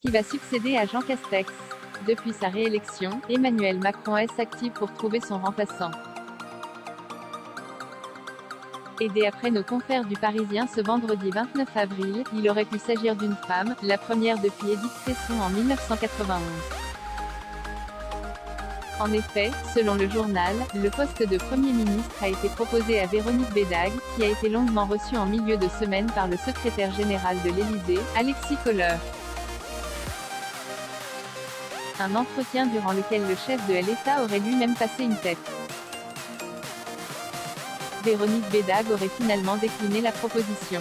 qui va succéder à Jean Castex. Depuis sa réélection, Emmanuel Macron s'active pour trouver son remplaçant. Aidé après nos confrères du Parisien ce vendredi 29 avril, il aurait pu s'agir d'une femme, la première depuis Édith Cresson en 1991. En effet, selon le journal, le poste de Premier ministre a été proposé à Véronique Bédague, qui a été longuement reçue en milieu de semaine par le secrétaire général de l'Élysée, Alexis Kohler. Un entretien durant lequel le chef de l'État aurait lui-même passé une tête. Véronique Bédague aurait finalement décliné la proposition.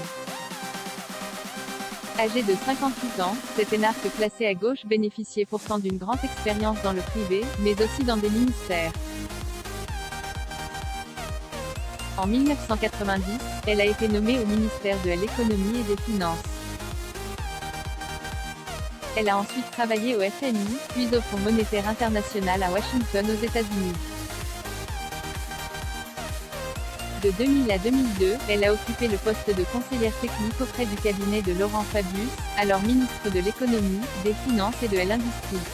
Âgée de 58 ans, cette énarque placée à gauche bénéficiait pourtant d'une grande expérience dans le privé, mais aussi dans des ministères. En 1990, elle a été nommée au ministère de l'Économie et des Finances. Elle a ensuite travaillé au FMI, puis au Fonds monétaire international à Washington aux États-Unis. De 2000 à 2002, elle a occupé le poste de conseillère technique auprès du cabinet de Laurent Fabius, alors ministre de l'Économie, des Finances et de l'Industrie.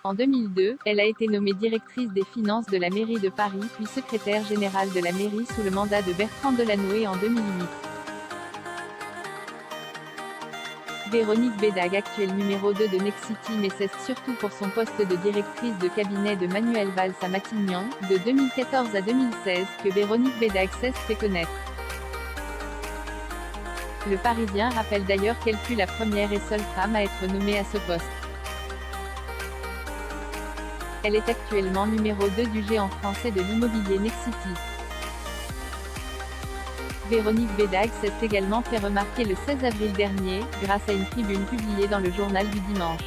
En 2002, elle a été nommée directrice des finances de la mairie de Paris puis secrétaire générale de la mairie sous le mandat de Bertrand Delanoë en 2008. Véronique Bédague, actuelle numéro 2 de Nexity, mais cesse surtout pour son poste de directrice de cabinet de Manuel Valls à Matignon, de 2014 à 2016, que Véronique Bédague fait connaître. Le Parisien rappelle d'ailleurs qu'elle fut la première et seule femme à être nommée à ce poste. Elle est actuellement numéro 2 du géant français de l'immobilier Nexity. Véronique Bédague s'est également fait remarquer le 16 avril dernier, grâce à une tribune publiée dans le journal du dimanche.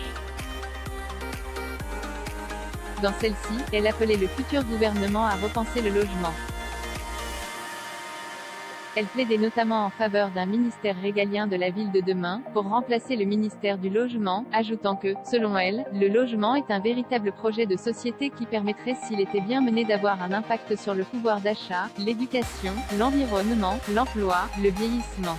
Dans celle-ci, elle appelait le futur gouvernement à repenser le logement. Elle plaidait notamment en faveur d'un ministère régalien de la ville de demain, pour remplacer le ministère du Logement, ajoutant que, selon elle, le logement est un véritable projet de société qui permettrait, s'il était bien mené, d'avoir un impact sur le pouvoir d'achat, l'éducation, l'environnement, l'emploi, le vieillissement.